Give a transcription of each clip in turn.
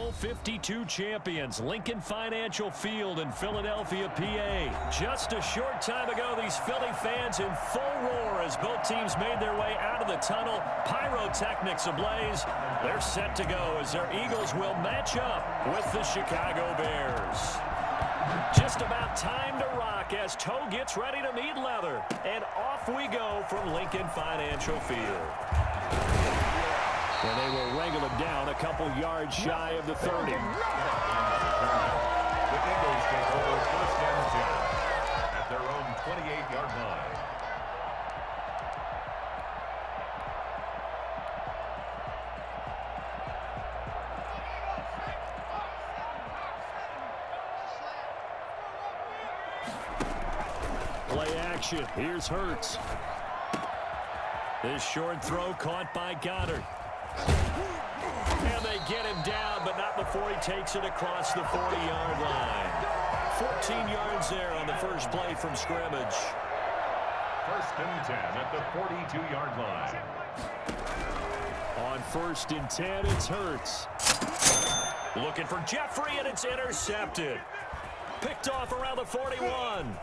Bowl 52 champions, Lincoln Financial Field in Philadelphia, PA. Just a short time ago, these Philly fans in full roar as both teams made their way out of the tunnel. Pyrotechnics ablaze. They're set to go as their Eagles will match up with the Chicago Bears. Just about time to rock as toe gets ready to meet leather. And off we go from Lincoln Financial Field. And they will wrangle him down a couple yards shy of the 30. The Eagles take over first and 10 at their own 28-yard line. Play action. Here's Hurts. This short throw caught by Goddard. And they get him down, but not before he takes it across the 40-yard line. 14 yards there on the first play from scrimmage. First and 10 at the 42-yard line. On first and 10, it's Hurts. Looking for Jeffrey, and it's intercepted. Picked off around the 41.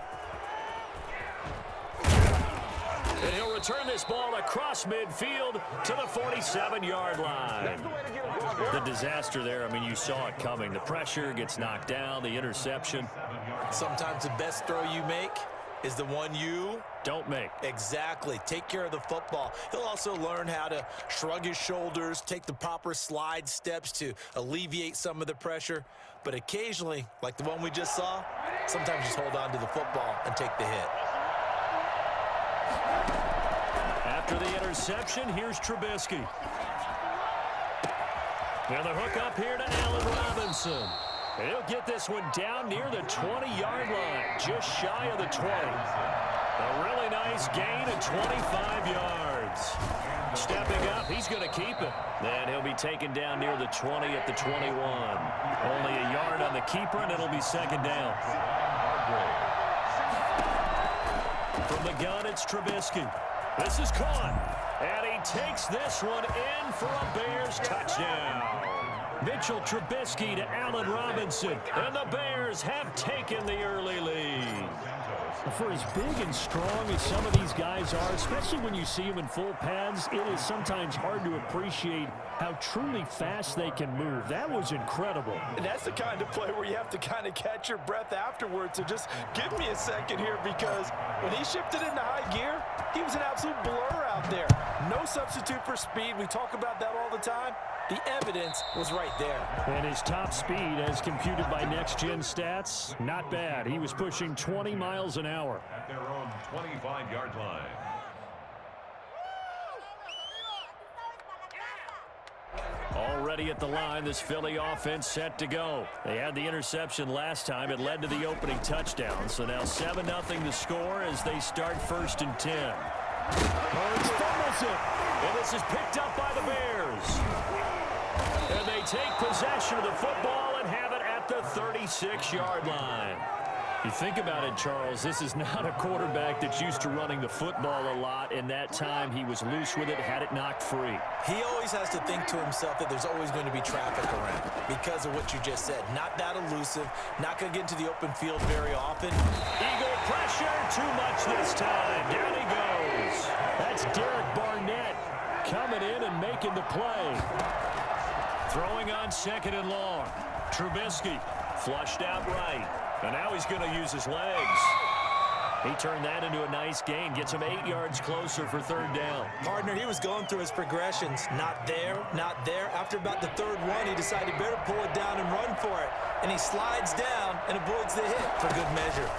And he'll return this ball across midfield to the 47-yard line. The disaster there, I mean, you saw it coming. The pressure gets knocked down, the interception. Sometimes the best throw you make is the one you don't make. Exactly. Take care of the football. He'll also learn how to shrug his shoulders, take the proper slide steps to alleviate some of the pressure. But occasionally, like the one we just saw, sometimes just hold on to the football and take the hit. After the interception, here's Trubisky. And the hook up here to Allen Robinson. He'll get this one down near the 20-yard line, just shy of the 20. A really nice gain of 25 yards. Stepping up, he's going to keep it. And he'll be taken down near the 20 at the 21. Only a yard on the keeper, and it'll be second down. From the gun, it's Trubisky. This is caught, and he takes this one in for a Bears touchdown. Mitchell Trubisky to Allen Robinson, and the Bears have taken the early lead. For as big and strong as some of these guys are, especially when you see them in full pads, it is sometimes hard to appreciate how truly fast they can move. That was incredible. And that's the kind of play where you have to kind of catch your breath afterwards. So just give me a second here, because when he shifted into high gear, he was an absolute blur out there. No substitute for speed. We talk about that all the time. The evidence was right there. And his top speed, as computed by Next Gen Stats, not bad. He was pushing 20 miles an hour. At their own 25-yard line. Already at the line, this Philly offense set to go. They had the interception last time. It led to the opening touchdown. So now 7-0 the score as they start first and 10. Hurts fumbles it. And this is picked up by the Bears. And they take possession of the football and have it at the 36-yard line. You think about it, Charles, this is not a quarterback that's used to running the football a lot, and that time he was loose with it, had it knocked free. He always has to think to himself that there's always going to be traffic around because of what you just said. Not that elusive, not going to get into the open field very often. Eagle pressure, too much this time. Down he goes. That's Derek Barnett coming in and making the play. Throwing on second and long. Trubisky flushed out right. And now he's going to use his legs. He turned that into a nice gain. Gets him 8 yards closer for third down. Partner, he was going through his progressions. Not there, not there. After about the third one, he decided he better pull it down and run for it. And he slides down and avoids the hit for good measure.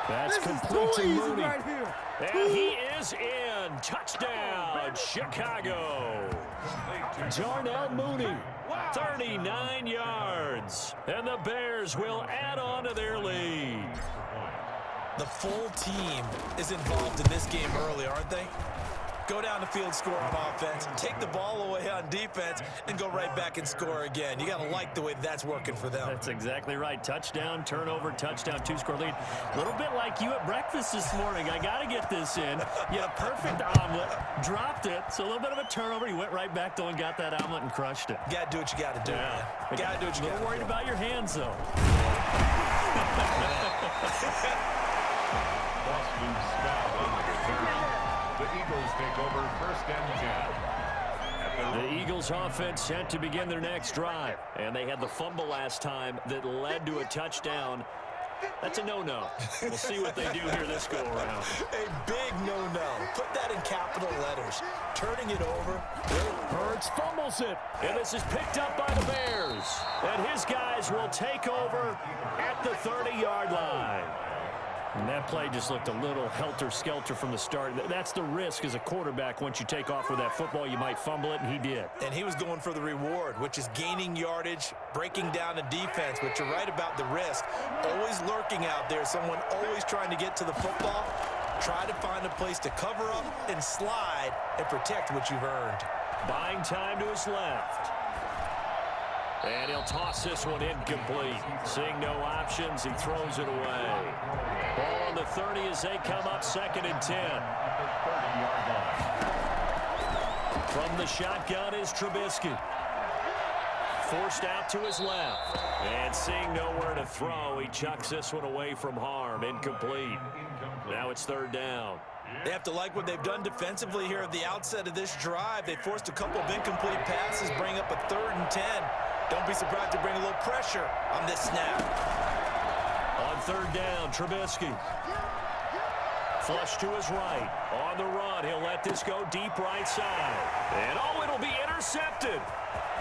That's complete to Mooney. Right here. And he is in. Touchdown, Chicago. Darnell Mooney, 39 yards. And the Bears will add on to their lead. The full team is involved in this game early, aren't they? Go down the field, score on offense, take the ball away on defense, and go right back and score again. You got to like the way that's working for them. That's exactly right. Touchdown, turnover, touchdown, 2-score lead. A little bit like you at breakfast this morning. I got to get this in. You had a perfect omelet, dropped it, so a little bit of a turnover. You went right back, though, and got that omelet and crushed it. You got to do what you got to do, man. You got to do what you got to do. A little worried about your hands, though. Boston Scott on the return. The Eagles take over 1st and 10. The Eagles offense set to begin their next drive. And they had the fumble last time that led to a touchdown. That's a no-no. We'll see what they do here this go-around. A big no-no. Put that in capital letters. Turning it over. Hurts fumbles it. And this is picked up by the Bears. And his guys will take over at the 30-yard line. And that play just looked a little helter-skelter from the start. That's the risk as a quarterback. Once you take off with that football, you might fumble it, and he did. And he was going for the reward, which is gaining yardage, breaking down the defense. But you're right about the risk. Always lurking out there, someone always trying to get to the football. Try to find a place to cover up and slide and protect what you've earned. Buying time to his left. And he'll toss this one incomplete. Seeing no options, he throws it away. Ball on the 30 as they come up 2nd and 10. From the shotgun is Trubisky. Forced out to his left. And seeing nowhere to throw, he chucks this one away from harm. Incomplete. Now it's 3rd down. They have to like what they've done defensively here at the outset of this drive. They forced a couple of incomplete passes, bring up a 3rd and 10. Don't be surprised to bring a little pressure on this snap. On 3rd down, Trubisky. Flush to his right. On the run, he'll let this go deep right side. And it'll be intercepted.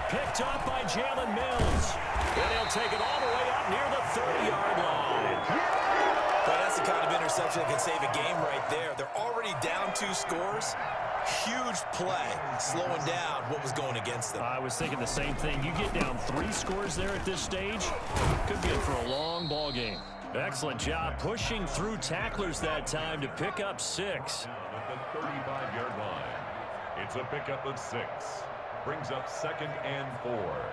Picked up by Jalen Mills. And he'll take it all the way up near the 30-yard line. But that's the kind of interception that can save a game right there. They're already down 2 scores. Huge play, slowing down what was going against them. I was thinking the same thing. You get down 3 scores there at this stage, could be in for a long ball game. Excellent job pushing through tacklers that time to pick up 6. At the 35-yard line. It's a pickup of 6. Brings up 2nd and 4.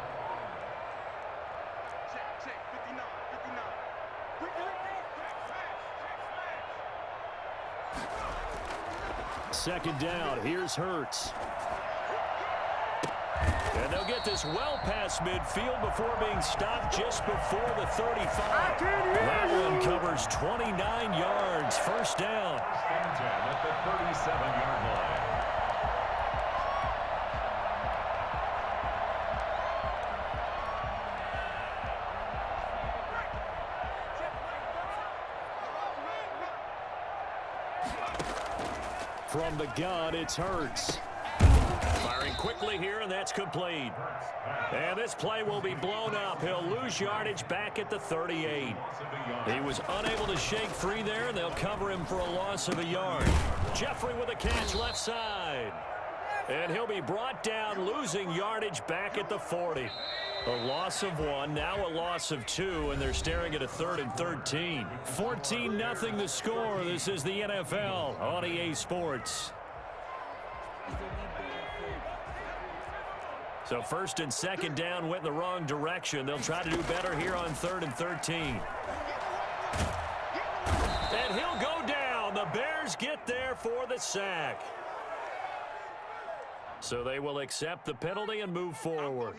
Second down, here's Hurts. And they'll get this well past midfield before being stopped just before the 35. That one covers 29 yards. 1st down. 1st and 10 at the 37-yard line. From the gun, it's Hurts. Firing quickly here, and that's complete. And this play will be blown up. He'll lose yardage back at the 38. He was unable to shake free there, and they'll cover him for a loss of a yard. Jeffrey with a catch left side. And he'll be brought down, losing yardage back at the 40. A loss of 1, now a loss of 2, and they're staring at a 3rd and 13. 14-0 the score. This is the NFL on EA Sports. So 1st and 2nd down went in the wrong direction. They'll try to do better here on 3rd and 13. And he'll go down. The Bears get there for the sack. So they will accept the penalty and move forward.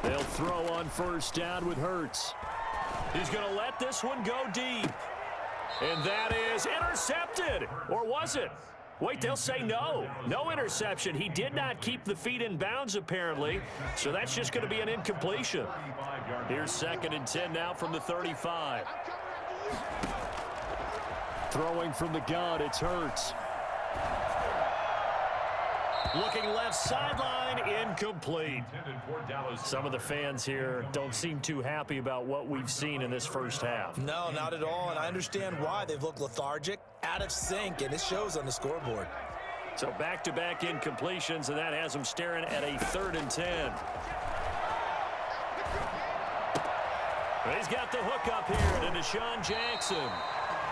They'll throw on 1st down with Hurts. He's going to let this one go deep. And that is intercepted. Or was it? Wait, they'll say no. No interception. He did not keep the feet in bounds, apparently, so that's just going to be an incompletion. Here's 2nd and 10 now from the 35. Throwing from the gun, it's Hurts. Looking left sideline, incomplete. Some of the fans here don't seem too happy about what we've seen in this first half. No, not at all, and I understand why. They've looked lethargic, out of sync, and it shows on the scoreboard. So back-to-back incompletions, and that has them staring at a 3rd and 10. He's got the hook up here to Deshaun Jackson.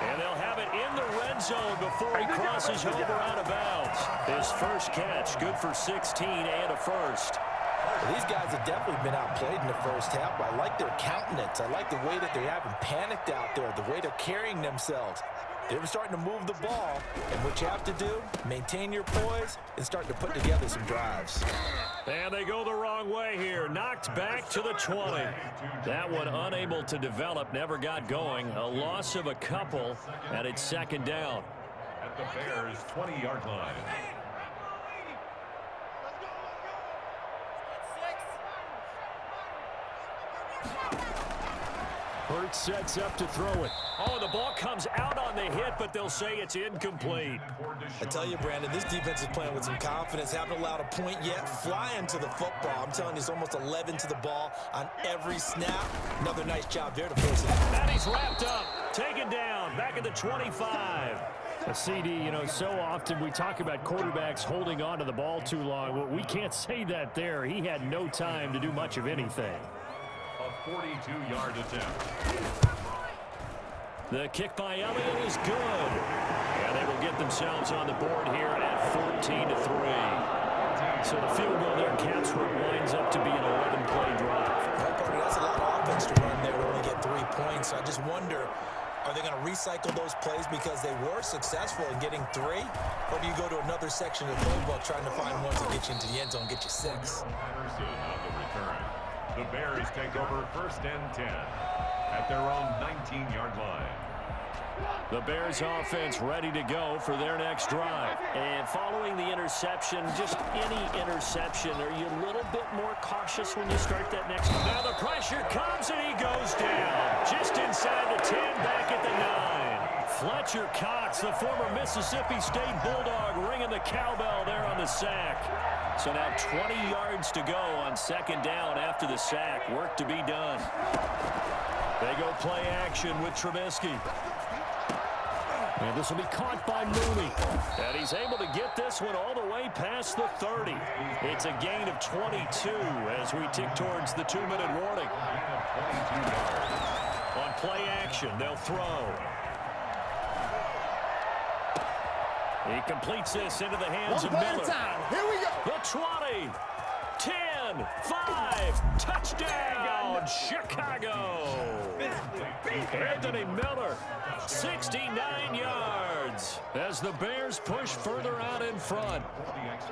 And they'll have it in the red zone before he crosses over out of bounds. His first catch, good for 16 and a first. Well, these guys have definitely been outplayed in the first half, but I like their countenance. I like the way that they haven't panicked out there, the way they're carrying themselves. They're starting to move the ball, and what you have to do, maintain your poise and start to put together some drives. And they go the wrong way here. Knocked back to the 20. That one unable to develop, never got going. A loss of a couple, and it's 2nd down. At the Bears' 20-yard line. Hurts sets up to throw it. Oh, the ball comes out on the hit, but they'll say it's incomplete. I tell you, Brandon, this defense is playing with some confidence. Haven't allowed a point yet. Flying to the football. I'm telling you, it's almost 11 to the ball on every snap. Another nice job there to force it. And he's wrapped up, taken down, back at the 25. A CD, so often we talk about quarterbacks holding on to the ball too long. Well, we can't say that there. He had no time to do much of anything. A 42-yard attempt. The kick by Elliott is good. And they will get themselves on the board here at 14-3. So the field goal there counts for it, winds up to be an 11-play drive. Well, Parker, that's a lot of offense to run there to only get 3 points. So I just wonder, are they going to recycle those plays because they were successful in getting 3? Or do you go to another section of the playbook trying to find ones that get you into the end zone, get you 6? Patterson on the return. The Bears take over 1st and 10 at their own 19-yard line. The Bears offense ready to go for their next drive. And following the interception, just any interception, are you a little bit more cautious when you start that next one? Now the pressure comes and he goes down. Just inside the 10, back at the 9. Fletcher Cox, the former Mississippi State Bulldog, ringing the cowbell there on the sack. So now 20 yards to go on 2nd down after the sack. Work to be done. They go play action with Trubisky. And this will be caught by Mooney. And he's able to get this one all the way past the 30. It's a gain of 22 as we tick towards the 2-minute warning. On play action, they'll throw. He completes this into the hands of Miller. Here we go. The 20, 10, 5, touchdown, Chicago. Anthony Miller, 69 yards as the Bears push further out in front.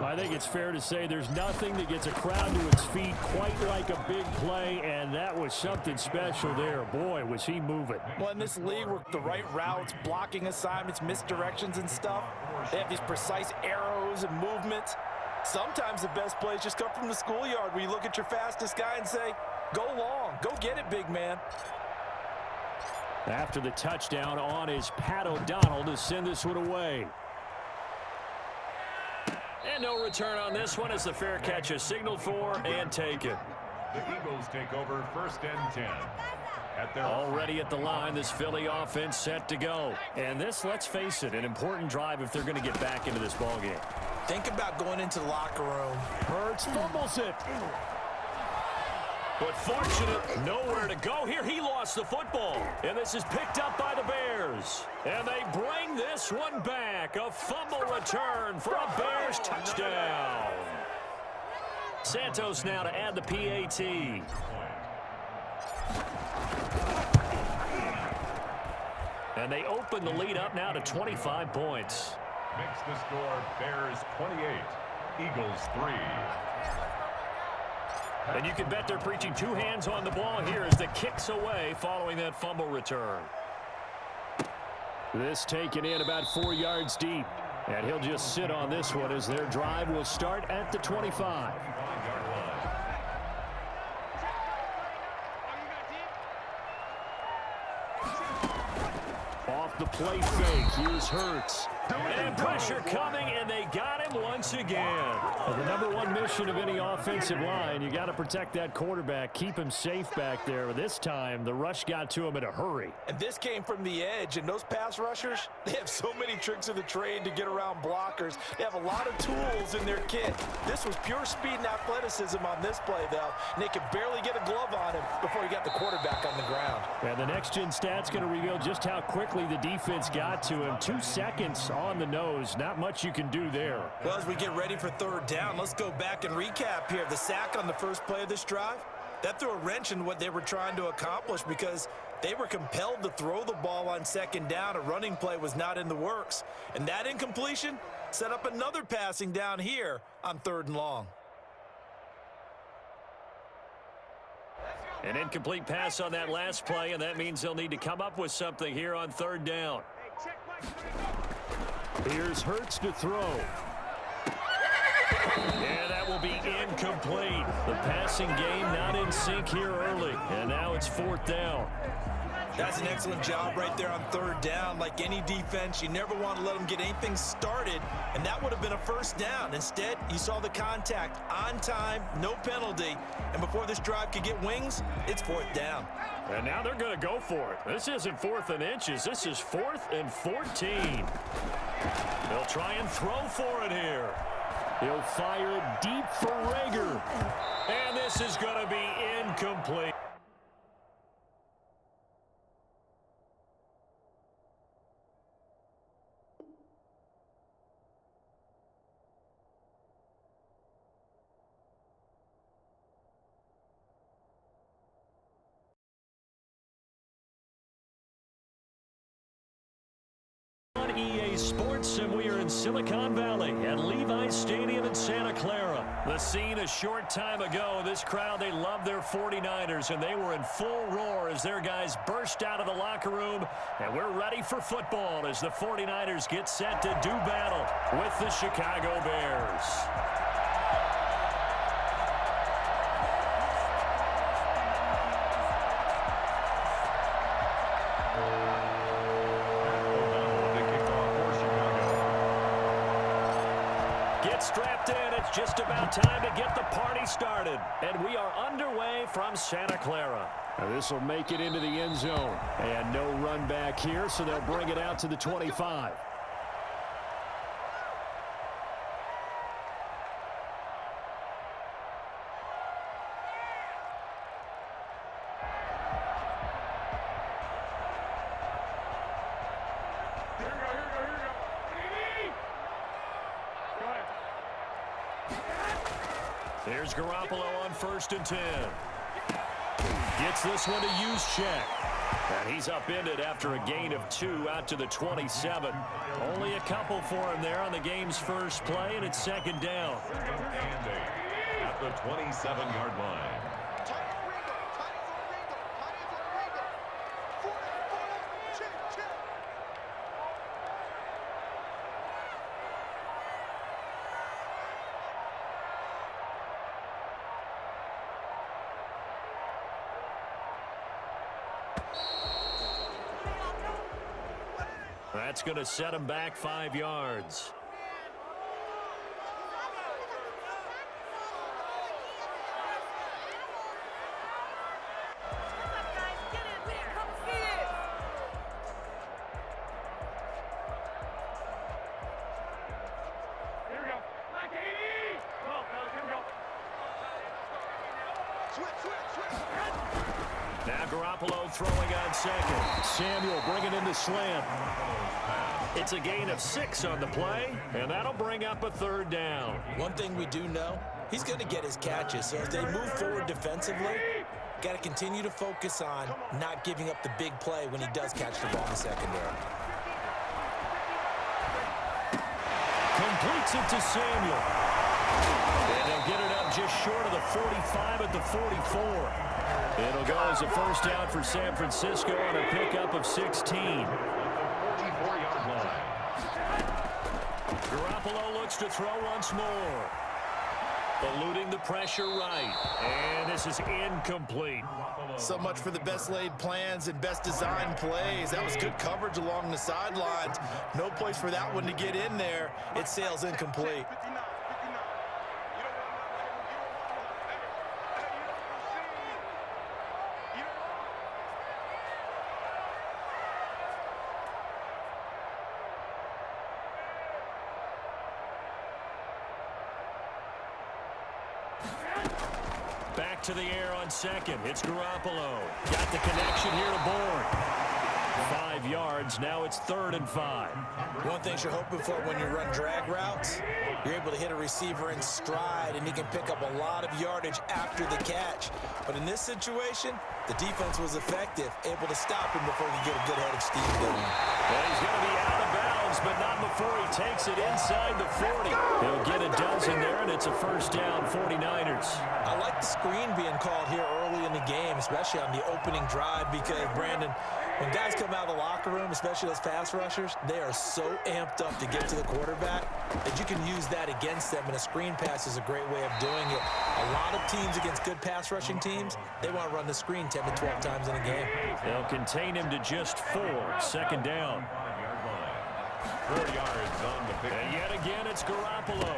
I think it's fair to say there's nothing that gets a crowd to its feet quite like a big play, and that was something special there. Boy, was he moving. Well, in this league with the right routes, blocking assignments, misdirections and stuff, they have these precise arrows and movements. Sometimes the best plays just come from the schoolyard where you look at your fastest guy and say, go long, go get it, big man. After the touchdown on is Pat O'Donnell to send this one away. And no return on this one as the fair catch is signaled for and taken. The Eagles take over 1st and 10. Already at the line, this Philly offense set to go. And this, let's face it, an important drive if they're going to get back into this ballgame. Think about going into the locker room. Hurts fumbles it. But fortunate, nowhere to go here. He lost the football. And this is picked up by the Bears. And they bring this one back. A fumble return for a Bears touchdown. Santos now to add the PAT. And they open the lead up now to 25 points. Makes the score Bears 28, Eagles 3. And you can bet they're preaching 2 hands on the ball here as the kick's away following that fumble return. This taken in about 4 yards deep. And he'll just sit on this one as their drive will start at the 25. Off the play fake, here's Hurts. And pressure coming, and they got him once again. Well, the number one mission of any offensive line, you got to protect that quarterback, keep him safe back there. But this time, the rush got to him in a hurry. And this came from the edge, and those pass rushers, they have so many tricks of the trade to get around blockers. They have a lot of tools in their kit. This was pure speed and athleticism on this play, though, and they could barely get a glove on him before he got the quarterback on the ground. And the next-gen stat's going to reveal just how quickly the defense got to him. 2 seconds on the nose. Not much you can do there. Well, as we get ready for third down, let's go back and recap here. The sack on the first play of this drive, that threw a wrench in what they were trying to accomplish because they were compelled to throw the ball on second down. A running play was not in the works. And that incompletion set up another passing down here on 3rd and long. An incomplete pass on that last play, and that means they'll need to come up with something here on 3rd down. Here's Hurts to throw. Yeah, that will be incomplete. The passing game not in sync here early, and now it's 4th down. That's an excellent job right there on 3rd down. Like any defense, you never want to let them get anything started, and that would have been a 1st down. Instead, you saw the contact on time, no penalty, and before this drive could get wings, it's 4th down. And now they're going to go for it. This isn't 4th and inches. This is 4th and 14. They'll try and throw for it here. He'll fire it deep for Rager. And this is going to be incomplete. EA Sports, and we are in Silicon Valley at Levi's Stadium in Santa Clara. The scene a short time ago. This crowd, they love their 49ers, and they were in full roar as their guys burst out of the locker room. And we're ready for football as the 49ers get set to do battle with the Chicago Bears. Strapped in, it's just about time to get the party started. And we are underway from Santa Clara. This will make it into the end zone. And no run back here, so they'll bring it out to the 25. Here's Garoppolo on 1st and 10. Gets this one to Juszczyk. And he's upended after a gain of 2 out to the 27. Only a couple for him there on the game's first play, and it's 2nd down. And at the 27-yard line. That's going to set him back 5 yards. Now Garoppolo throwing on 2nd. Samuel bringing in the slant. It's a gain of 6 on the play, and that'll bring up a 3rd down. One thing we do know, he's going to get his catches. So as they move forward defensively, got to continue to focus on not giving up the big play when he does catch the ball in the secondary. Completes it to Samuel. And they'll get it up just short of the 45 at the 44. It'll go as a 1st down for San Francisco on a pickup of 16. 44-yard line. Garoppolo looks to throw once more. Eluding the pressure right. And this is incomplete. So much for the best laid plans and best designed plays. That was good coverage along the sidelines. No place for that one to get in there. It sails incomplete. Back to the air on second. It's Garoppolo. Got the connection here to Bourne. 5 yards. Now it's 3rd and 5. One thing you're hoping for when you run drag routes, you're able to hit a receiver in stride, and he can pick up a lot of yardage after the catch. But in this situation, the defense was effective, able to stop him before he could get a good head of steam going. Well, he's going to be out of bounds, but not before he takes it inside the 40. He'll get a dozen there, and it's a first down, 49ers. I like the screen being called here early in the game, especially on the opening drive, because, Brandon, when guys come out of the locker room, especially those pass rushers, they are so amped up to get to the quarterback that you can use that against them, and a screen pass is a great way of doing it. A lot of teams against good pass rushing teams, they want to run the screen 10 to 12 times in a game. They'll contain him to just 4. Second down. 4 yards on the pick. And yet again, it's Garoppolo.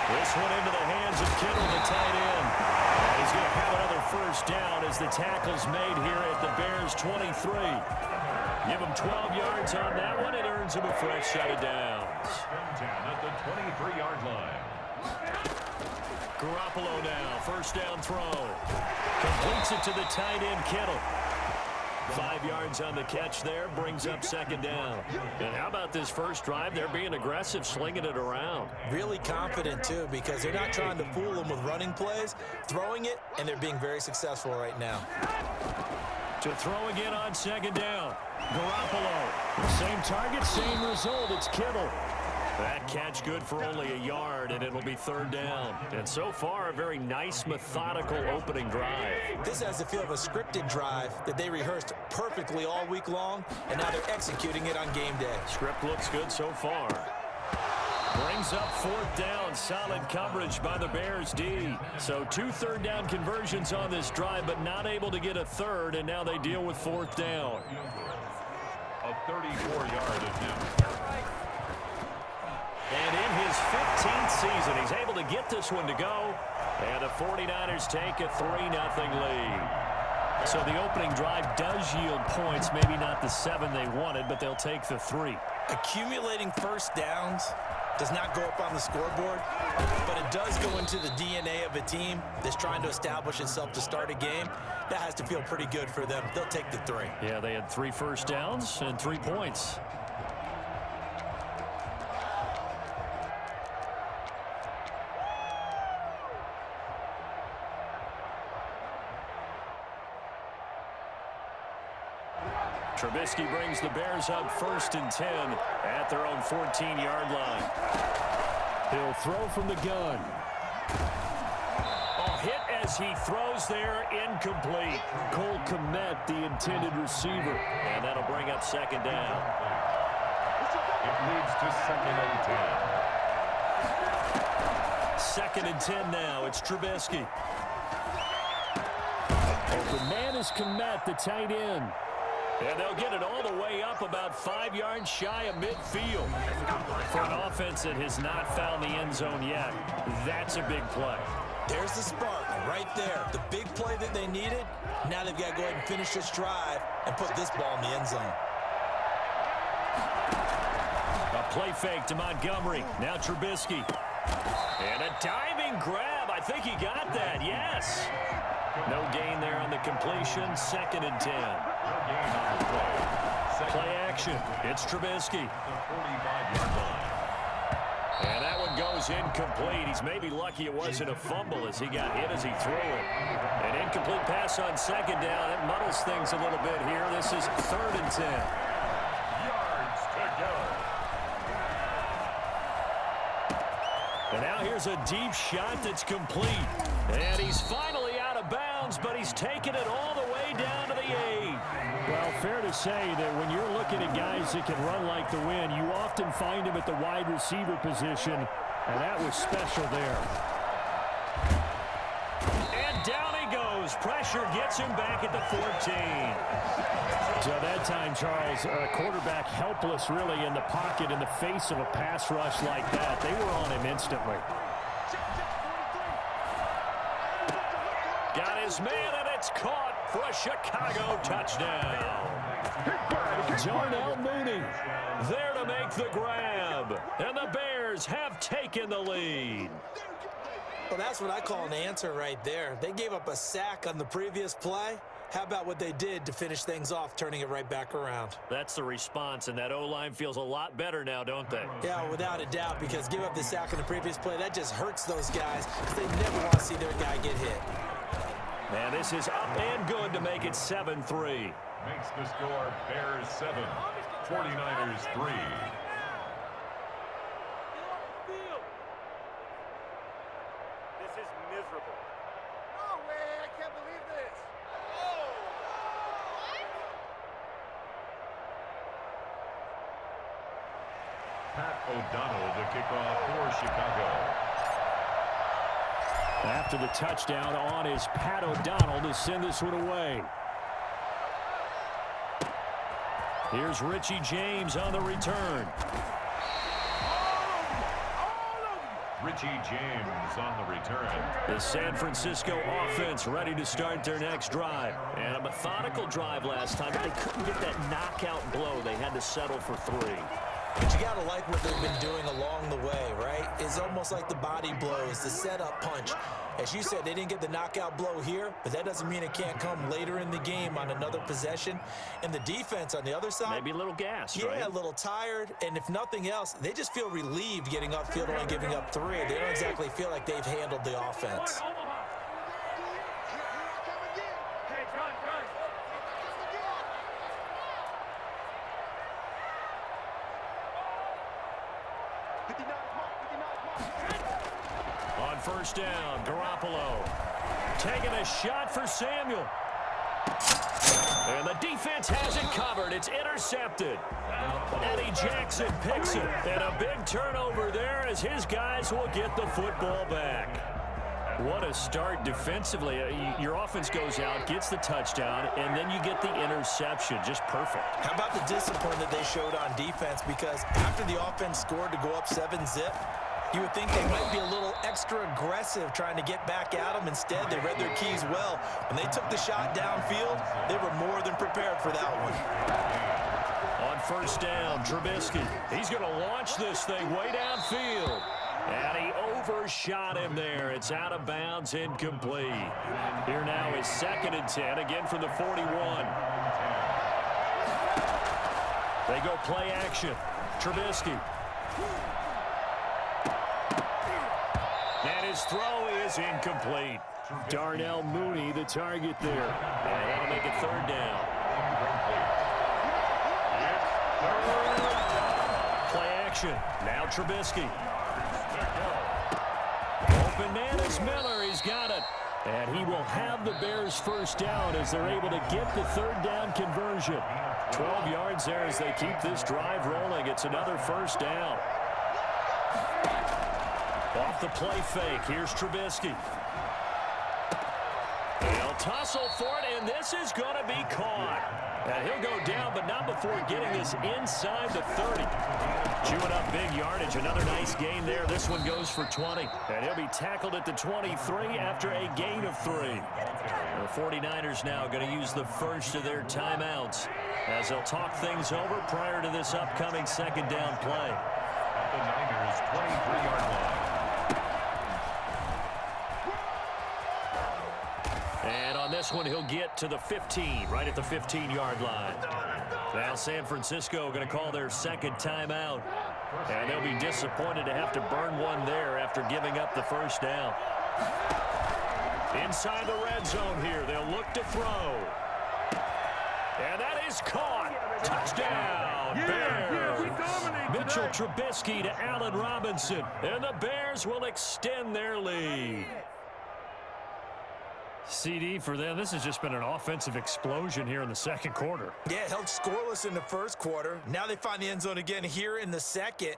This one into the hands of Kittle, the tight end. And he's going to have another first down as the tackle's made here at the Bears' 23. Give him 12 yards on that one. It earns him a fresh set of downs. At the 23-yard line. Garoppolo now, first down throw. Completes it to the tight end, Kittle. 5 yards on the catch there, brings up second down. And how about this first drive? They're being aggressive, slinging it around. Really confident, too, because they're not trying to fool them with running plays, throwing it, and they're being very successful right now. To throw again on second down. Garoppolo. Same target, same result. It's Kittle. That catch good for only a yard, and it'll be third down. And so far, a very nice, methodical opening drive. This has the feel of a scripted drive that they rehearsed perfectly all week long, and now they're executing it on game day. Script looks good so far. Brings up fourth down. Solid coverage by the Bears D. So 2 third-down conversions on this drive, but not able to get a third, and now they deal with fourth down. A 34-yard attempt. And in his 15th season, he's able to get this one to go. And the 49ers take a 3-0 lead. So the opening drive does yield points, maybe not the 7 they wanted, but they'll take the 3. Accumulating first downs does not go up on the scoreboard, but it does go into the DNA of a team that's trying to establish itself to start a game. That has to feel pretty good for them. They'll take the 3. Yeah, they had 3 first downs and 3 points. Trubisky brings the Bears up 1st and 10 at their own 14-yard line. He'll throw from the gun. A hit as he throws there, incomplete. Cole Kmet, the intended receiver. And that'll bring up second down. It leads to 2nd and 10. 2nd and 10 now. It's Trubisky. Open man is Kmet, the tight end. And they'll get it all the way up about 5 yards shy of midfield. For an offense that has not found the end zone yet, that's a big play. There's the spark right there. The big play that they needed. Now they've got to go ahead and finish this drive and put this ball in the end zone. A play fake to Montgomery. Now Trubisky. And a diving grab. I think he got that, yes. No gain there on the completion. 2nd and 10. Play action. It's Trubisky. And that one goes incomplete. He's maybe lucky it wasn't a fumble as he got hit as he threw it. An incomplete pass on second down. It muddles things a little bit here. This is 3rd and 10. Yards to go. And now here's a deep shot that's complete. And he's finally out of bounds, but he's taken it all the way down to the 8. Well, fair to say that when you're looking at guys guys that can run like the wind. You often find him at the wide receiver position, and that was special there. And down he goes. Pressure gets him back at the 14. So that time, Charles, quarterback helpless really in the pocket in the face of a pass rush like that. They were on him instantly. Got his man, and it's caught for a Chicago touchdown. Darnell Mooney there to make the grab. And the Bears have taken the lead. Well, that's what I call an answer right there. They gave up a sack on the previous play. How about what they did to finish things off, turning it right back around? That's the response, and that O-line feels a lot better now, don't they? Yeah, without a doubt, because give up the sack on the previous play, that just hurts those guys because they never want to see their guy get hit. And this is up and good to make it 7-3. Makes the score Bears 7, 49ers 3. This is miserable. No way, I can't believe this. Pat O'Donnell to kick off for Chicago. After the touchdown on is Pat O'Donnell to send this one away. Here's Richie James on the return. Richie James on the return. The San Francisco offense ready to start their next drive. And a methodical drive last time, but they couldn't get that knockout blow. They had to settle for 3. But you got to like what they've been doing along the way, right? It's almost like the body blows, the setup punch. As you said, they didn't get the knockout blow here, but that doesn't mean it can't come later in the game on another possession. And the defense on the other side, Maybe a little gassed, yeah, right? a little tired. And if nothing else, they just feel relieved getting upfield and only giving up 3. They don't exactly feel like they've handled the offense. On first down, Garoppolo taking a shot for Samuel. And the defense has it covered. It's intercepted. Eddie Jackson picks it. And a big turnover there as his guys will get the football back. What a start defensively. Your offense goes out, gets the touchdown, and then you get the interception. Just perfect. How about the discipline that they showed on defense? Because after the offense scored to go up 7-zip, you would think they might be a little extra aggressive trying to get back at them. Instead, they read their keys well. When they took the shot downfield, they were more than prepared for that one. On first down, Trubisky. He's going to launch this thing way downfield. And he overshot him there. It's out of bounds, incomplete. Here now is 2nd and 10, again from the 41. They go play action. Trubisky. And his throw is incomplete. Darnell Mooney, the target there. And that'll make it 3rd down. Play action. Now Trubisky. Open man is Miller. He's got it. And he will have the Bears first down as they're able to get the 3rd down conversion. 12 yards there as they keep this drive rolling. It's another first down. Off the play fake. Here's Trubisky. They'll tussle for it, and this is going to be caught. And he'll go down, but not before getting this inside the 30. Chewing up big yardage. Another nice gain there. This one goes for 20. And he'll be tackled at the 23 after a gain of 3. The 49ers now going to use the first of their timeouts as they'll talk things over prior to this upcoming 2nd down play. At the Niners' 23-yard line. And on this one, he'll get to the 15, right at the 15-yard line. Now San Francisco going to call their 2nd timeout. And they'll be disappointed to have to burn one there after giving up the first down. Inside the red zone here, they'll look to throw. And that is caught. Touchdown, Bears. Mitchell Trubisky to Allen Robinson. And the Bears will extend their lead. CD for them. This has just been an offensive explosion here in the second quarter. Yeah, held scoreless in the first quarter. Now they find the end zone again here in the second.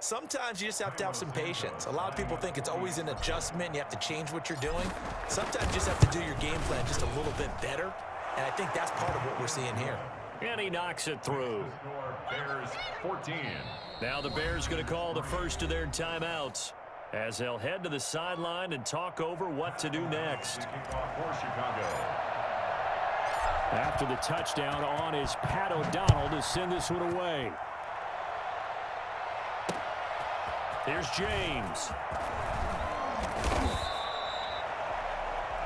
Sometimes you just have to have some patience. A lot of people think it's always an adjustment and you have to change what you're doing. Sometimes you just have to do your game plan just a little bit better. And I think that's part of what we're seeing here. And he knocks it through. Bears 14. Now the Bears going to call the first of their timeouts as they'll head to the sideline and talk over what to do next. Kickoff for Chicago. After the touchdown on is Pat O'Donnell to send this one away. Here's James.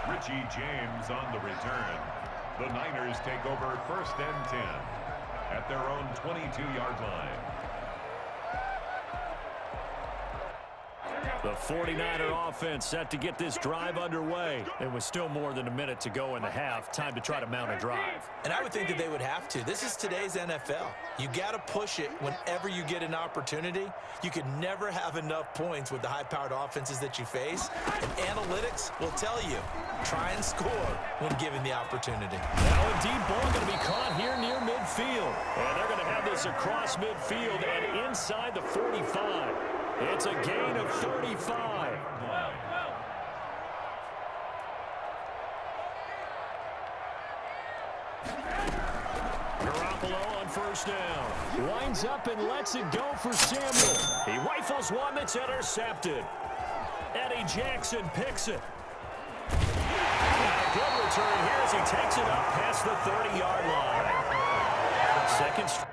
Richie James on the return. The Niners take over first and 10 at their own 22-yard line. The 49er offense set to get this drive underway. It was still more than a minute to go in the half. Time to try to mount a drive. And I would think that they would have to. This is today's NFL. You got to push it whenever you get an opportunity. You can never have enough points with the high-powered offenses that you face. And analytics will tell you, try and score when given the opportunity. Now a deep ball going to be caught here near midfield. And they're going to have this across midfield and inside the 45. It's a gain of 35. Garoppolo on first down. Winds up and lets it go for Samuel. He rifles one that's intercepted. Eddie Jackson picks it. A good return here as he takes it up past the 30-yard line. Second straight.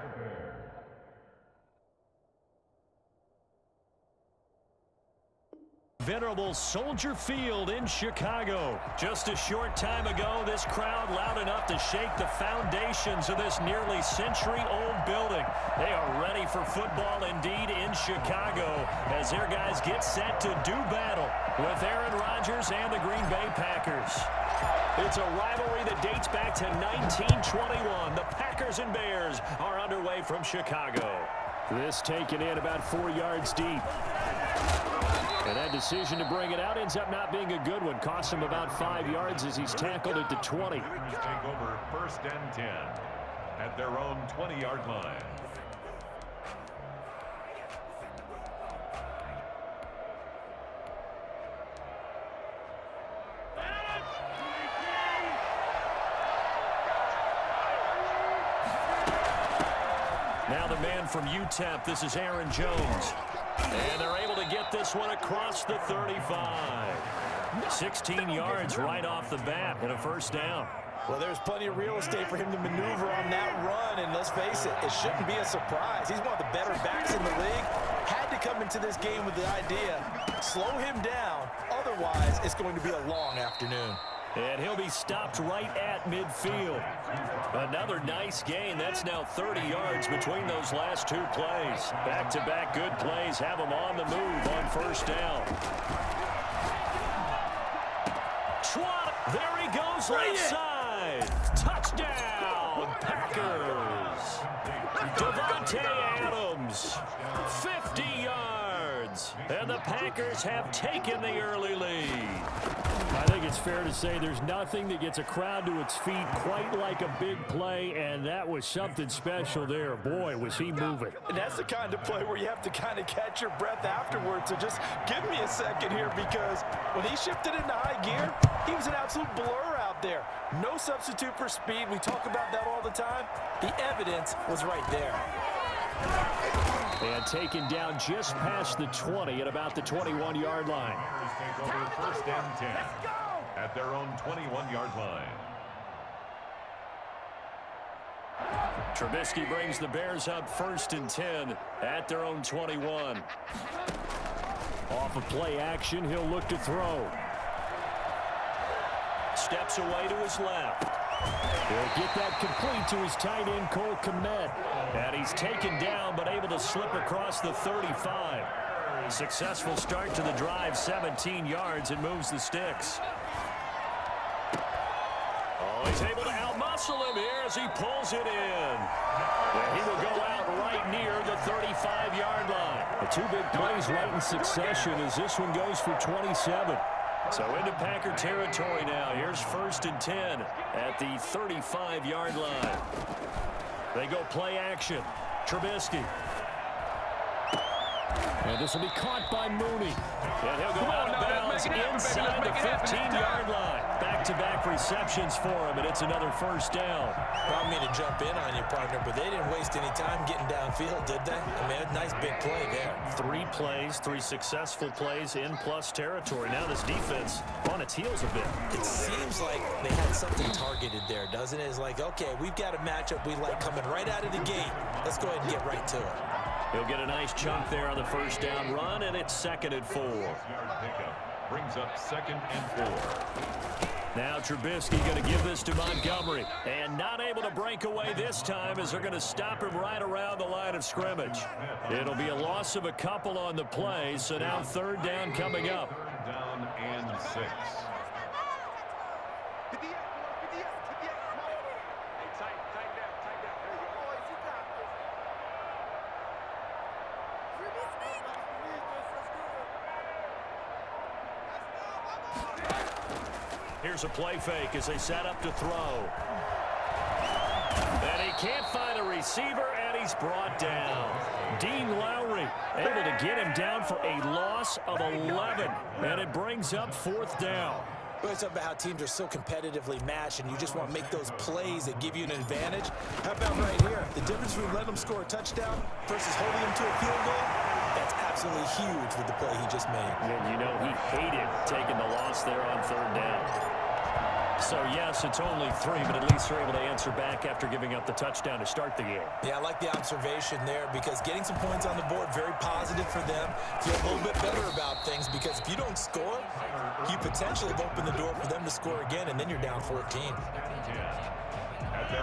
Venerable Soldier Field in Chicago. Just a short time ago, this crowd loud enough to shake the foundations of this nearly century-old building. They are ready for football indeed in Chicago as their guys get set to do battle with Aaron Rodgers and the Green Bay Packers. It's a rivalry that dates back to 1921. The Packers and Bears are underway from Chicago. This taken in about 4 yards deep. And that decision to bring it out ends up not being a good one. Costs him about 5 yards as he's tackled at the 20. Take over first and 10 at their own 20-yard line. Now the man from UTEP, this is Aaron Jones. And they're able to get this one across the 35. 16 yards right off the bat and a first down. Well, there's plenty of real estate for him to maneuver on that run, and let's face it, it shouldn't be a surprise. He's one of the better backs in the league. Had to come into this game with the idea, slow him down, otherwise it's going to be a long afternoon. And he'll be stopped right at midfield. Another nice gain. That's now 30 yards between those last two plays. Back-to-back good plays have them on the move on first down. Schwab, there he goes left side. Touchdown, Packers. Devontae Adams, 50 yards. And the Packers have taken the early lead. I think it's fair to say there's nothing that gets a crowd to its feet quite like a big play, and that was something special there. Boy, was he moving. And that's the kind of play where you have to kind of catch your breath afterwards. So just give me a second here, because when he shifted into high gear, he was an absolute blur out there. No substitute for speed. We talk about that all the time. The evidence was right there. And taken down just past the 20 at about the 21-yard line. Bears take over first and 10 at their own 21-yard line. Trubisky brings the Bears up first and 10 at their own 21. Off of play action, he'll look to throw. Steps away to his left. He'll get that complete to his tight end, Cole Kmet. And he's taken down, but able to slip across the 35. Successful start to the drive, 17 yards, and moves the sticks. Oh, he's able to outmuscle him here as he pulls it in. And he will go out right near the 35-yard line. The two big plays right in succession as this one goes for 27. So into Packer territory now. Here's 1st and 10 at the 35-yard line. They go play action. Trubisky. And this will be caught by Mooney. And he'll go out of bounds inside the 15-yard line. Back-to-back receptions for him, and it's another 1st down. Brought me to jump in on you, partner, but they didn't waste any time getting downfield, did they? I mean, a nice big play there. 3 plays, 3 successful plays in plus territory. Now this defense on its heels a bit. It seems like they had something targeted there, doesn't it? It's like, okay, we've got a matchup we like coming right out of the gate. Let's go ahead and get right to it. He'll get a nice chunk there on the 1st down run, and it's 2nd and 4. Brings up 2nd and 4. Now Trubisky going to give this to Montgomery. And not able to break away this time as they're going to stop him right around the line of scrimmage. It'll be a loss of a couple on the play, so now 3rd down coming up. 3rd down and 6. Here's a play fake as they set up to throw. And he can't find a receiver, and he's brought down. Dean Lowry able to get him down for a loss of 11. And it brings up 4th down. Well, it's about how teams are so competitively matched, and you just want to make those plays that give you an advantage. How about right here? The difference between letting them score a touchdown versus holding them to a field goal, that's absolutely huge with the play he just made. And you know he hated taking the loss there on 3rd down. So, yes, it's only 3, but at least they're able to answer back after giving up the touchdown to start the game. Yeah, I like the observation there because getting some points on the board, very positive for them. Feel a little bit better about things because if you don't score, you potentially have opened the door for them to score again, and then you're down 14.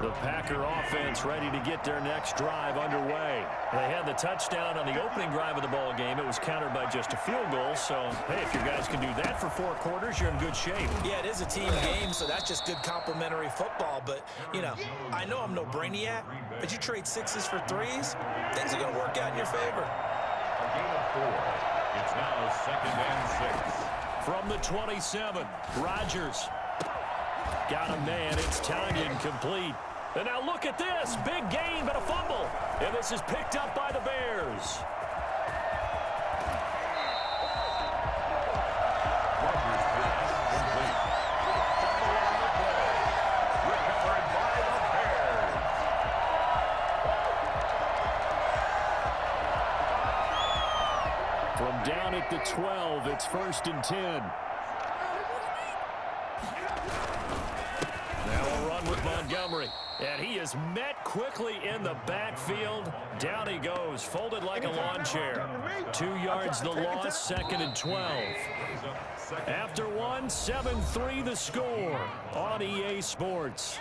The Packer offense ready to get their next drive underway. They had the touchdown on the opening drive of the ball game. It was countered by just a field goal. So, hey, if you guys can do that for 4 quarters, you're in good shape. Yeah, it is a team game, so that's just good complimentary football. But, you know, I know I'm no brainiac, but you trade 6s for 3s, things are going to work out in your favor. A gain of 4. It's now 2nd and 6. From the 27, Rodgers. Got a man. It's timed incomplete. And now look at this. Big gain, but a fumble. And this is picked up by the Bears. Rodgers pass complete. Fumble on the play. Recovered by the Bears. From down at the 12, it's 1st and 10. Now a run with Montgomery. And he is met quickly in the backfield. Down he goes, folded like a lawn chair. 2 yards the loss, 2nd and 12. After 1, 7-3 the score on EA Sports.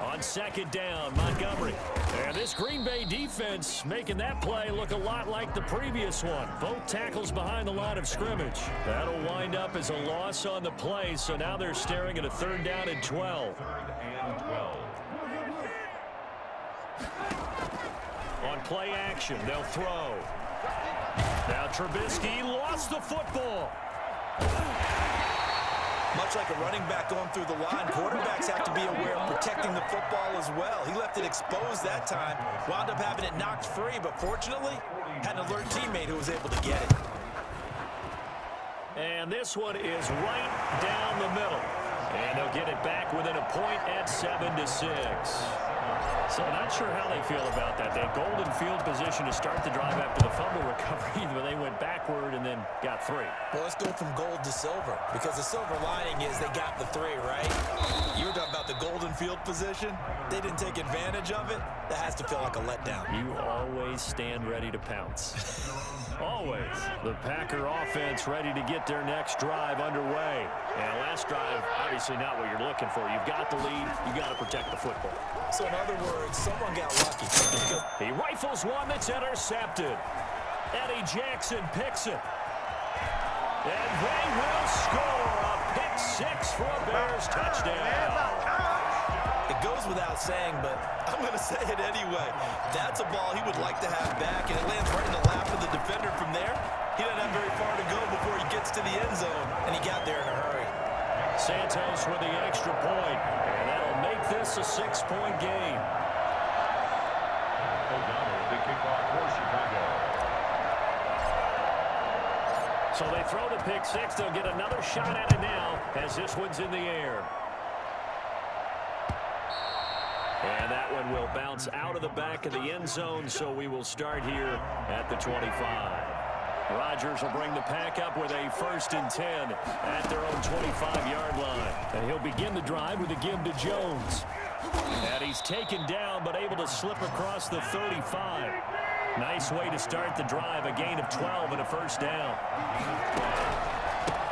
On 2nd down, Montgomery. And this Green Bay defense making that play look a lot like the previous one. Both tackles behind the line of scrimmage. That'll wind up as a loss on the play, so now they're staring at a 3rd down and 12. 3rd and 12. On play action, they'll throw. Now Trubisky lost the football. Much like a running back going through the line, quarterbacks have to be aware of protecting the football as well. He left it exposed that time, wound up having it knocked free, but fortunately, had an alert teammate who was able to get it. And this one is right down the middle. And they'll get it back within a point at 7-6. So not sure how they feel about that. They had golden field position to start the drive after the fumble recovery, but they went backward and then got 3. Well, let's go from gold to silver, because the silver lining is they got the 3, right? You were talking about the golden field position. They didn't take advantage of it. That has to feel like a letdown. You always stand ready to pounce. Always. The Packer offense ready to get their next drive underway. And last drive, obviously not what you're looking for. You've got the lead. You've got to protect the football. So in other words, someone got lucky. He rifles one that's intercepted. Eddie Jackson picks it. And they will score a pick 6 for a Bears touchdown. The It goes without saying, but I'm going to say it anyway. That's a ball he would like to have back, and it lands right in the lap of the defender from there. He doesn't have very far to go before he gets to the end zone, and he got there in a hurry. Santos with the extra point, and that'll make this a 6-point game. O'Donnell, the kickoff for Chicago. So they throw the pick six. They'll get another shot at it now as this one's in the air. And that one will bounce out of the back of the end zone, so we will start here at the 25. Rodgers will bring the pack up with a 1st and 10 at their own 25-yard line. And he'll begin the drive with a give to Jones. And he's taken down but able to slip across the 35. Nice way to start the drive, a gain of 12 and a 1st down.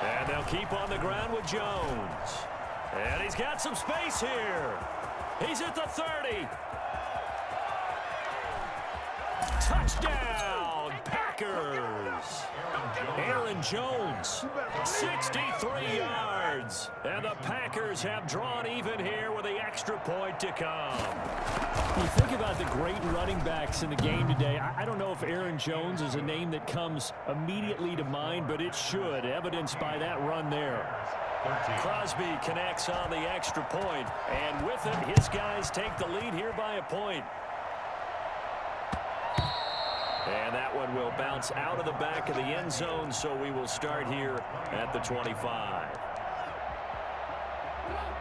And they'll keep on the ground with Jones. And he's got some space here. He's at the 30. Touchdown, Packers. Aaron Jones, 63 yards. And the Packers have drawn even here with the extra point to come. You think about the great running backs in the game today. I don't know if Aaron Jones is a name that comes immediately to mind, but it should, evidenced by that run there. Crosby connects on the extra point, and with it, his guys take the lead here by a point. And that one will bounce out of the back of the end zone, so we will start here at the 25.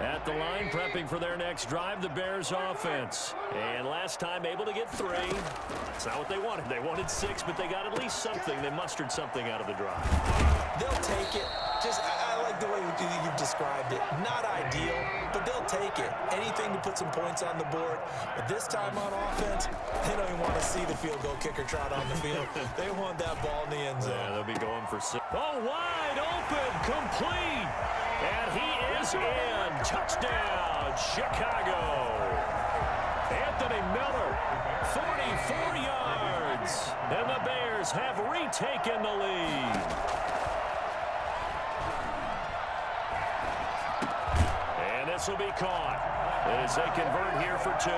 At the line, prepping for their next drive, the Bears offense. And last time able to get 3. That's not what they wanted. They wanted 6, but they got at least something. They mustered something out of the drive. They'll take it. I like the way you've described it. Not ideal, but they'll take it. Anything to put some points on the board. But this time on offense, they don't even want to see the field goal kicker trot on the field. They want that ball in the end zone. Yeah, they'll be going for 6. Oh, wide open, complete. And he is in. Touchdown, Chicago. Anthony Miller, 44 yards. And the Bears have retaken the lead. And this will be caught as they convert here for 2.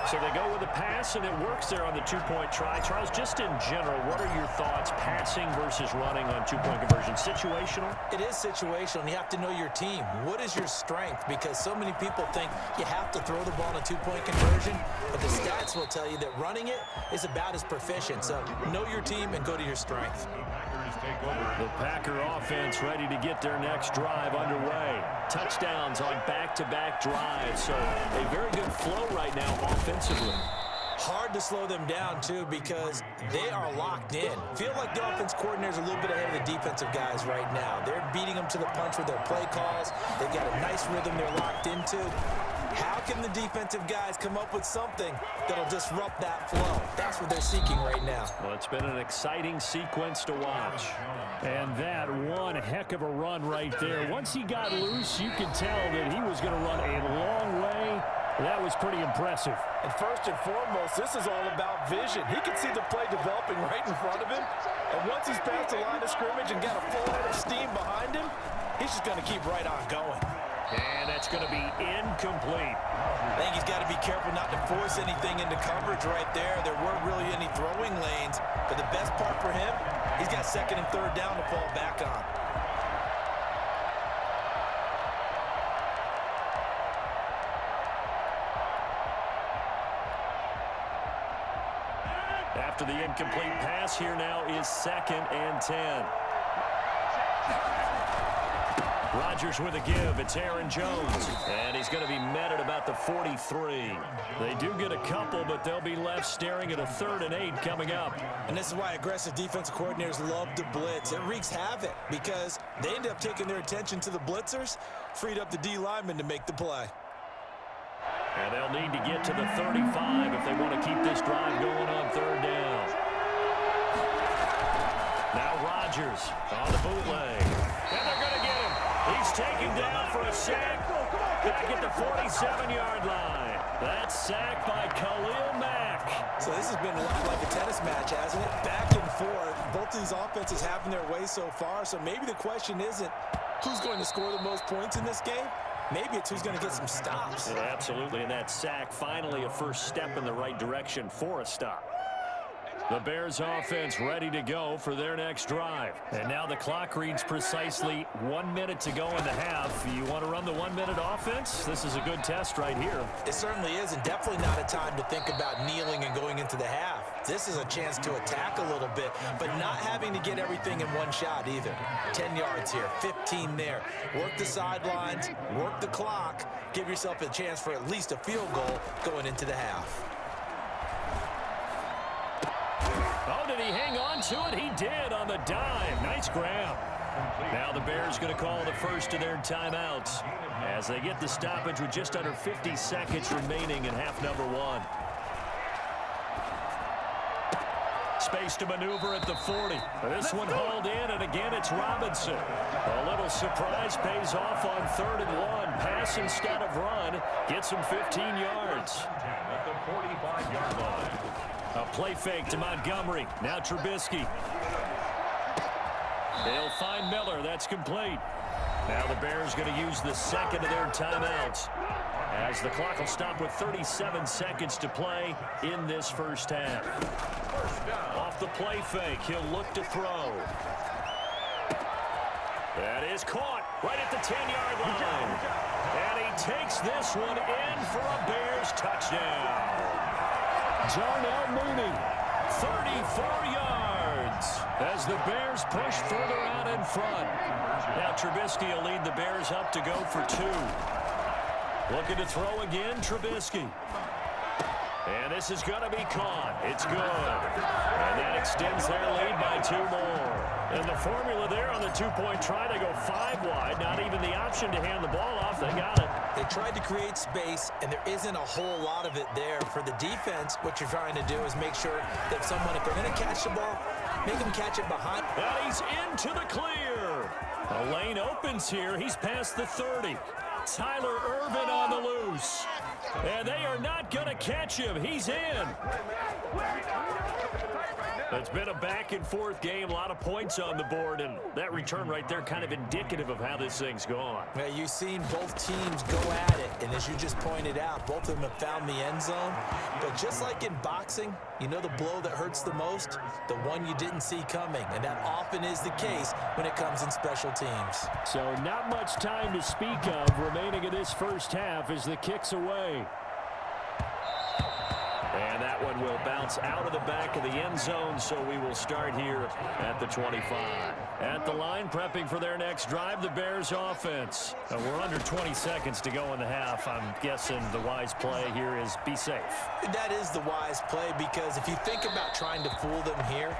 So they go with a pass, and it works there on the 2-point try. Charles, just in general, what are your thoughts passing versus running on 2-point conversion? Situational? It is situational, and you have to know your team. What is your strength? Because so many people think you have to throw the ball in a 2-point conversion, but the stats will tell you that running it is about as proficient. So know your team and go to your strength. The Packer offense ready to get their next drive underway. Touchdowns on back-to-back drives, so a very good flow right now offensively. Hard to slow them down, too, because they are locked in. Feel like the offense coordinator's a little bit ahead of the defensive guys right now. They're beating them to the punch with their play calls. They've got a nice rhythm they're locked into. How can the defensive guys come up with something that'll disrupt that flow? That's what they're seeking right now. Well, it's been an exciting sequence to watch. And that one heck of a run right there. Once he got loose, you could tell that he was going to run a long way. That was pretty impressive. And first and foremost, this is all about vision. He can see the play developing right in front of him. And once he's past the line of scrimmage and got a full head of steam behind him, he's just going to keep right on going. And that's going to be incomplete. I think he's got to be careful not to force anything into coverage right there. There weren't really any throwing lanes. But the best part for him, he's got 2nd and 3rd down to fall back on. After the incomplete pass, here now is 2nd and 10. Rodgers with a give. It's Aaron Jones. And he's going to be met at about the 43. They do get a couple, but they'll be left staring at a 3rd and 8 coming up. And this is why aggressive defensive coordinators love to blitz. It wreaks havoc because they end up taking their attention to the blitzers, freed up the D linemen to make the play. And they'll need to get to the 35 if they want to keep this drive going on 3rd down. Now Rodgers on the bootleg. And they're going to get him. He's taken down for a sack back at the 47-yard line. That's sacked by Khalil Mack. So this has been a lot like a tennis match, hasn't it? Back and forth. Both of these offenses having their way so far. So maybe the question isn't who's going to score the most points in this game. Maybe it's who's going to get some stops. Yeah, absolutely, and that sack finally a first step in the right direction for a stop. The Bears offense ready to go for their next drive. And now the clock reads precisely 1 minute to go in the half. You want to run the 1 minute offense? This is a good test right here. It certainly is, and definitely not a time to think about kneeling and going into the half. This is a chance to attack a little bit, but not having to get everything in one shot either. 10 yards here, 15 there. Work the sidelines, work the clock, give yourself a chance for at least a field goal going into the half. Oh, did he hang on to it? He did on the dive. Nice grab. Now the Bears going to call the first of their timeouts as they get the stoppage with just under 50 seconds remaining in half number one. Space to maneuver at the 40. This one hauled in, and again it's Robinson. A little surprise pays off on 3rd and 1. Pass instead of run. Gets him 15 yards. At the 45-yard line. A play fake to Montgomery. Now Trubisky. They'll find Miller. That's complete. Now the Bears going to use the second of their timeouts as the clock will stop with 37 seconds to play in this first half. Off the play fake, he'll look to throw. That is caught right at the 10-yard line. And he takes this one in for a Bears touchdown. Darnell Mooney, 34 yards as the Bears push further out in front. Now Trubisky will lead the Bears up to go for 2. Looking to throw again, Trubisky. And this is going to be caught. It's good. And that extends their lead by 2 more. And the formula there on the two-point try, they go 5 wide. Not even the option to hand the ball off. They got it. They tried to create space, and there isn't a whole lot of it there. For the defense, what you're trying to do is make sure that if they're going to catch the ball, make them catch it behind. And he's into the clear. A lane opens here. He's past the 30. Tyler Ervin on the loose. And they are not going to catch him. He's in. It's been a back-and-forth game. A lot of points on the board, and that return right there kind of indicative of how this thing's gone. Now, you've seen both teams go at it, and as you just pointed out, both of them have found the end zone. But just like in boxing, you know the blow that hurts the most? The one you didn't see coming, and that often is the case when it comes in special teams. So not much time to speak of remaining in this first half as the kick's away. And that one will bounce out of the back of the end zone, so we will start here at the 25. At the line, prepping for their next drive, the Bears offense. We're under 20 seconds to go in the half. I'm guessing the wise play here is be safe. That is the wise play, because if you think about trying to fool them here,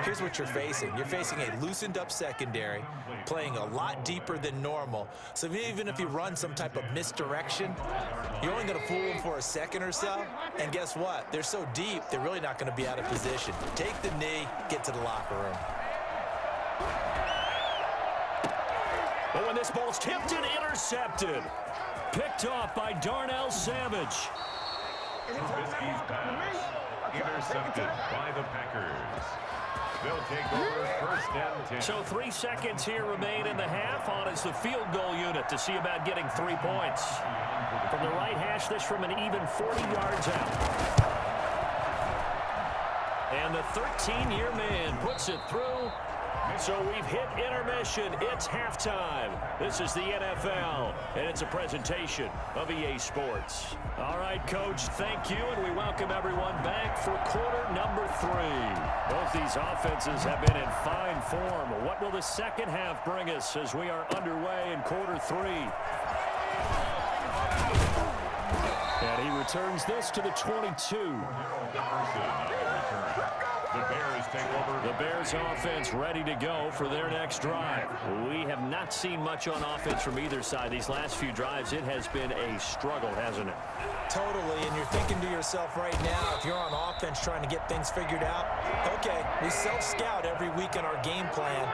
here's what you're facing. You're facing a loosened up secondary, playing a lot deeper than normal. So even if you run some type of misdirection, you're only going to fool them for a second or so. And guess what? They're so deep, they're really not going to be out of position. Take the knee, get to the locker room. But when this ball's tipped and intercepted, picked off by Darnell Savage. Trubisky's pass intercepted by the Packers. They'll take over 1st and 10. So 3 seconds here remain in the half. On is the field goal unit to see about getting 3 points. From the right hash, this from an even 40 yards out. And the 13-year man puts it through. So we've hit intermission. It's halftime. This is the NFL, and it's a presentation of EA Sports. All right, Coach, thank you, and we welcome everyone back for quarter number 3. Both these offenses have been in fine form. What will the second half bring us as we are underway in quarter 3? And he returns this to the 22. The Bears take over. The Bears offense ready to go for their next drive. We have not seen much on offense from either side. These last few drives, it has been a struggle, hasn't it? Totally, and you're thinking to yourself right now, if you're on offense trying to get things figured out, okay, we self-scout every week in our game plan.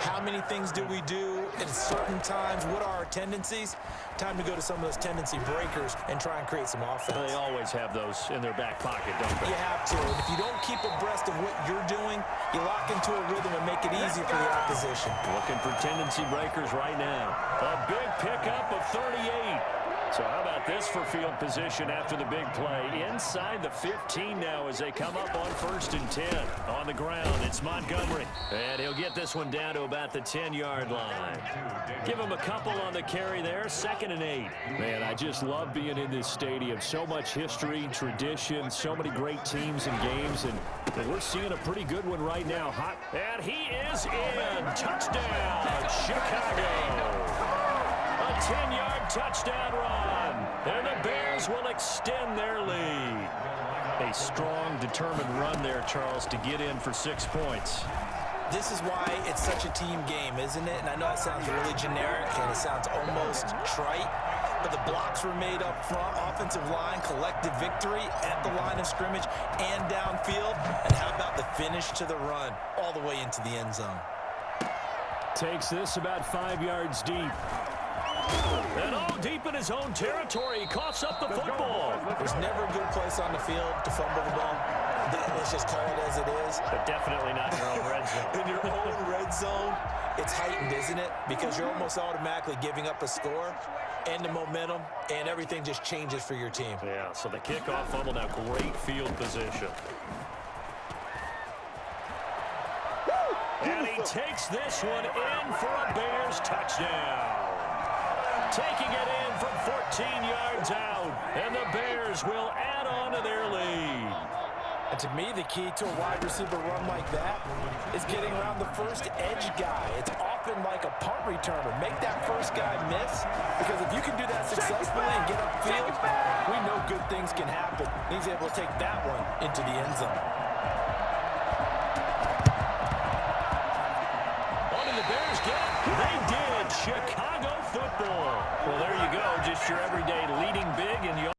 How many things do we do at certain times? What are our tendencies? Time to go to some of those tendency breakers and try and create some offense. They always have those in their back pocket, don't they? You have to. And if you don't keep abreast of what you're doing, you lock into a rhythm and make it easy for the opposition. Looking for tendency breakers right now. A big pickup of 38. this for field position after the big play. Inside the 15 now as they come up on 1st and 10. On the ground, it's Montgomery. And he'll get this one down to about the 10-yard line. Give him a couple on the carry there. 2nd and 8. Man, I just love being in this stadium. So much history, tradition, so many great teams and games, and we're seeing a pretty good one right now. Hot. And he is in. Touchdown, Chicago. A 10-yard touchdown run. And the Bears will extend their lead. A strong, determined run there, Charles, to get in for 6 points. This is why it's such a team game, isn't it? And I know it sounds really generic and it sounds almost trite, but the blocks were made up front, offensive line, collective victory at the line of scrimmage and downfield. And how about the finish to the run all the way into the end zone? Takes this about 5 yards deep. And all deep in his own territory, he coughs up the football. There's never a good place on the field to fumble the ball. Let's just call it as it is. But definitely not in your own red zone. In your own red zone, it's heightened, isn't it? Because you're almost automatically giving up a score and the momentum, and everything just changes for your team. Yeah, so the kickoff fumble, now great field position. And he takes this one in for a Bears touchdown. Taking it in from 14 yards out, and the Bears will add on to their lead. And to me, the key to a wide receiver run like that is getting around the first edge guy. It's often like a punt returner. Make that first guy miss, because if you can do that successfully and get upfield, we know good things can happen. He's able to take that one into the end zone. What did the Bears get? They did. Chicago football. Well, there you go. Just your everyday leading big, and you